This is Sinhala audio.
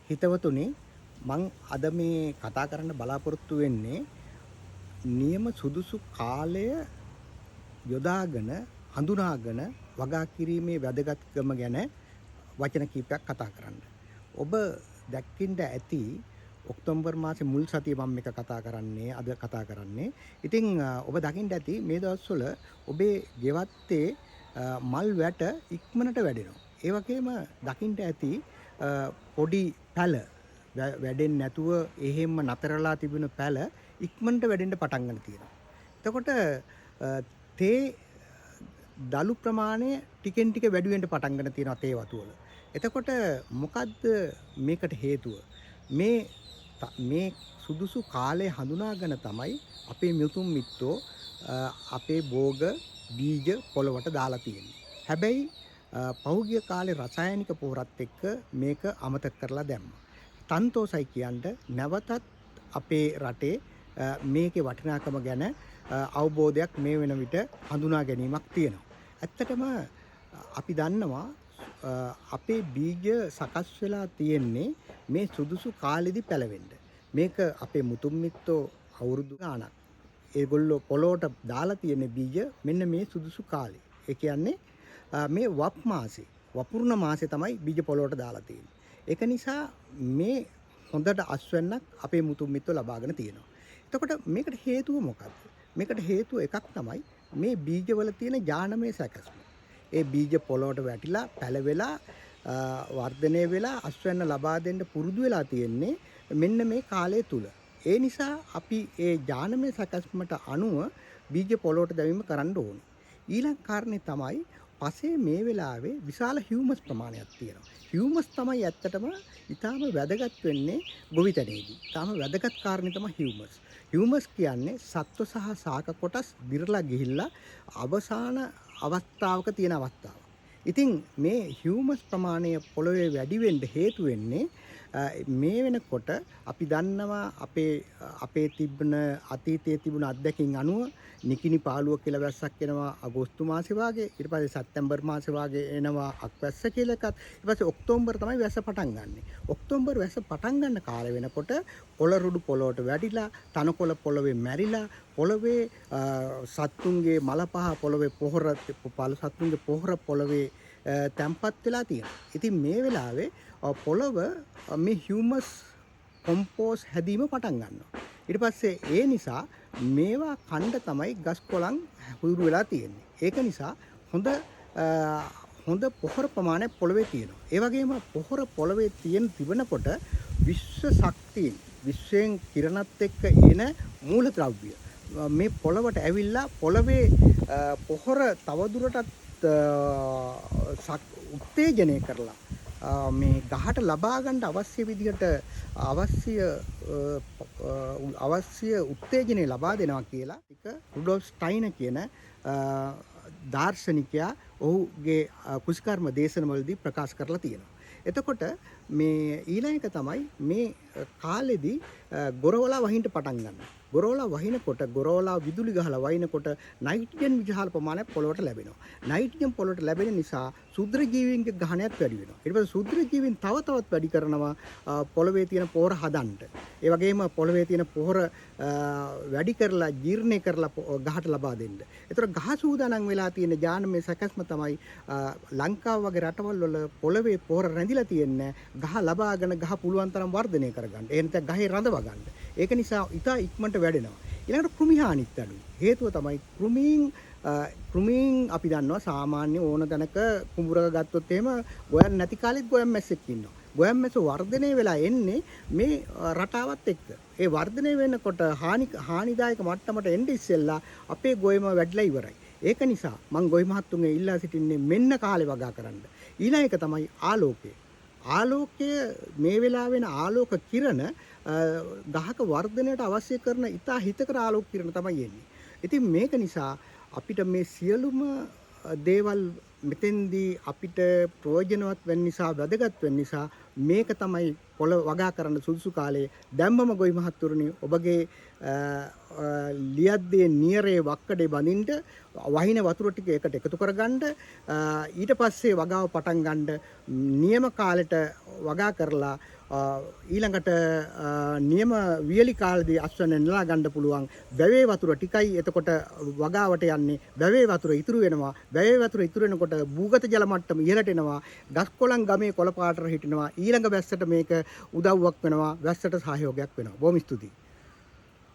හිතවතුනි මං අද මේ කතා කරන්න බලාපොරොත්තු වෙන්නේ නියම සුදුසු කාලය යොදාගෙන හඳුනාගෙන වගා කිරීමේ වැදගත්කම ගැන වචන කීපයක් කතා කරන්න. ඔබ දැක්කින්ට ඇති ඔක්තෝබර් මාසේ මුල් සතිය මම මේක කතා කරන්නේ අද කතා කරන්නේ. ඉතින් ඔබ දකින්න ඇති මේ දවස්වල ඔබේ ගෙවත්තේ මල් වැට ඉක්මනට වැඩෙනවා. ඒ වගේම දකින්න ඇති පොඩි පැල වැඩෙන්නේ නැතුව එහෙම්ම නතරලා තිබුණ පැල ඉක්මනට වැඩෙන්න පටන් ගන්න තියෙනවා. එතකොට තේ දලු ප්‍රමාණය ටිකෙන් ටික වැඩි වෙන්න පටන් ගන්න තියෙනවා තේ වතු වල. එතකොට මොකද්ද මේකට හේතුව? මේ සුදුසු කාලය හඳුනාගෙන තමයි අපේ මිතුම් මිත්තෝ අපේ භෝග බීජ පොළවට දාලා තියෙන්නේ. හැබැයි පහුගිය කාලේ රසායනික පොහොරත් එක්ක මේක අමතක කරලා දැම්මා. තන්තෝසයි කියන්න නැවතත් අපේ රටේ මේකේ වටිනාකම ගැන අවබෝධයක් මේ වෙන විට හඳුනා ගැනීමක් තියෙනවා. ඇත්තටම අපි දන්නවා අපේ බීජ සකස් වෙලා තියෙන්නේ මේ සුදුසු කාලෙදි පැලවෙන්න. මේක අපේ මුතුන් මිත්තෝ අවුරුදු ගාණක් ඒගොල්ලෝ පොළොවට දාලා තියෙන බීජ මෙන්න මේ සුදුසු කාලේ. ඒ කියන්නේ මේ වප් මාසේ වපුර්ණ මාසේ තමයි බීජ පොළොවට දාලා තියෙන්නේ. ඒක නිසා මේ හොඳට අස්වැන්නක් අපේ මුතුන් මිත්තෝ ලබාගෙන තියෙනවා. එතකොට මේකට හේතුව මොකක්ද? මේකට හේතුව එකක් තමයි මේ බීජවල තියෙන ඥානමය සැකස්ම. ඒ බීජ පොළොවට වැටිලා පැලවෙලා වර්ධනය වෙලා අස්වැන්න ලබා දෙන්න පුරුදු වෙලා තියෙන්නේ මෙන්න මේ කාලය තුල. ඒ නිසා අපි ඒ ඥානමය සැකස්මට අනුව බීජ පොළොවට දැමීම කරන්න ඕනේ. ඊළඟ කාරණේ තමයි පසේ මේ වෙලාවේ විශාල හියුමස් ප්‍රමාණයක් තියෙනවා. හියුමස් තමයි ඇත්තටම ඊටාම වැදගත් වෙන්නේ ගොවිතැනේදී. ඊටාම වැදගත් කාරණේ තමයි හියුමස්. හියුමස් කියන්නේ සත්ව සහ ශාක කොටස් දිරලා ගිහිල්ලා අවසාන අවස්ථාවක තියෙන අවස්ථාව. ඉතින් මේ හියුමස් ප්‍රමාණය පොළොවේ වැඩි වෙන්න හේතු වෙන්නේ මේ වෙනකොට අපි දන්නවා අපේ තිබුණ අතීතයේ තිබුණ අත්දැකීම් අනුව නිකිණි පාළුව කියලා වැස්සක් එනවා අගෝස්තු මාසේ වාගේ, ඊට පස්සේ සැප්තැම්බර් මාසේ වාගේ එනවා අක්වැස්ස කියලා එකක්, ඊට පස්සේ ඔක්තෝබර් තමයි වැස්ස පටන් ගන්නෙ. ඔක්තෝබර් වැස්ස පටන් ගන්න කාලය වෙනකොට පොළරුඩු පොළොවට වැඩිලා තනකොළ පොළවේ මැරිලා පොළවේ සත්තුන්ගේ මල පහ පොළවේ පොහොර සත්තුන්ගේ පොහොර පොළවේ තැම්පත් වෙලා තියෙනවා. ඉතින් මේ වෙලාවේ පොළව මේ හියුමස් කොම්පෝස් හැදීම පටන් ගන්නවා. ඊට පස්සේ ඒ නිසා මේවා කණ්ඩ තමයි ගස් කොළන් හුරු වෙලා තියෙන්නේ. ඒක නිසා හොඳ පොහොර ප්‍රමාණයක් පොළවේ තියෙනවා. ඒ වගේම පොහොර පොළවේ තිබෙනකොට විශ්ව ශක්තිය විශ්වයෙන් කිරණත් එක්ක එන මූලද්‍රව්‍ය මේ පොළවට ඇවිල්ලා පොළවේ පොහොර තවදුරටත් උත්තේජනය කරලා මේ ගහට ලබා ගන්න අවශ්‍ය විදිහට අවශ්‍ය උත්තේජනය ලබා දෙනවා කියලා එක රුඩෝල්ෆ් ස්ටයිනර් කියන දාර්ශනිකයා ඔහුගේ කුෂිකර්ම දේශනවලදී ප්‍රකාශ කරලා තියෙනවා. එතකොට මේ ඊළඟ එක තමයි මේ කාලෙදී ගොරවලා වහින්න පටන් ගන්නවා. ගොරවලා වහිනකොට ගොරවලා විදුලි ගහලා වහිනකොට නයිට්‍රජන් විශාල ප්‍රමාණයක් පොළොවට ලැබෙනවා. නයිට්‍රජන් පොළොවට ලැබෙන නිසා ශුද්‍ර ජීවීන්ගේ ගහනයත් වැඩි වෙනවා. ඊට පස්සේ ශුද්‍ර ජීවීන් තව තවත් වැඩි කරනවා පොළවේ තියෙන පොහොර හදන්න. ඒ වගේම පොළවේ තියෙන පොහොර වැඩි කරලා ජීර්ණය කරලා ගහට ලබා දෙන්න. ඒතර ගහ සූදානම් වෙලා තියෙන ඥානමය සැකස්ම තමයි ලංකාව වගේ රටවල් වල පොළවේ පොහොර රැඳිලා තියෙන්නේ ගහ ලබාගෙන ගහ පුළුවන් තරම් වර්ධනය කරගන්න. ඒ නැත්නම් ගහේ රඳව ගන්න. ඒක නිසා ඉතා ඉක්මනට වැඩෙනවා. ඊළඟට කෘමි හානිත් අඩුයි. හේතුව තමයි කෘමීන් අපි දන්නවා සාමාන්‍ය ඕන තැනක කුඹුරක ගත්තොත් එහෙම ගොයන් නැති කාලෙත් ගොයන් මැස්සෙක් ඉන්නවා. ගොයන් මැස්ස වර්ධනය වෙලා එන්නේ මේ රටාවත් එක්ක. ඒ වර්ධනය වෙනකොට හානිදායක මට්ටමට එන්න ඉස්සෙල්ලා අපේ ගොයම වැඩිලා ඉවරයි. ඒක නිසා මම ගොවි මහත්තුන්ගේ ඉල්ලා සිටින්නේ මෙන්න කාලේ වගා කරන්න. ඊළඟ එක තමයි ආලෝකය. ආලෝකය මේ වෙලාව වෙන ආලෝක කිරණ ගහක වර්ධනයට අවශ්‍ය කරන ඉතා හිතකර ආලෝක කිරණ තමයි එන්නේ. ඉතින් මේක නිසා අපිට මේ සියලුම දේවල් මෙතෙන්දී අපිට ප්‍රයෝජනවත් වෙන්න නිසා වැදගත් වෙන්න නිසා මේක තමයි පොළ වගා කරන්න සුදුසු කාලේ. දැම්මම ගොවි මහත්තුරුනි ඔබගේ ලියද්දේ නියරේ වක්කඩේ බඳින්න වහින වතුර ටික එකට එකතු කරගන්න ඊට පස්සේ වගාව පටන් ගන්න නියම කාලෙට වගා කරලා ඊළඟට නියම වියලි කාලෙදී අස්වැන්න නෙලා ගන්න පුළුවන්. වැවේ වතුර ටිකයි එතකොට වගාවට යන්නේ. වැවේ වතුර ඉතුරු වෙනවා. වැවේ වතුර ඉතුරු වෙනකොට භූගත ජල මට්ටම ඉහළට එනවා. ගස්කොළන් ගමේ කොළ පාටට හිටිනවා. ඊළඟ වැස්සට මේක උදව්වක් වෙනවා. වැස්සට සහයෝගයක් වෙනවා. බොහොම ස්තුතියි.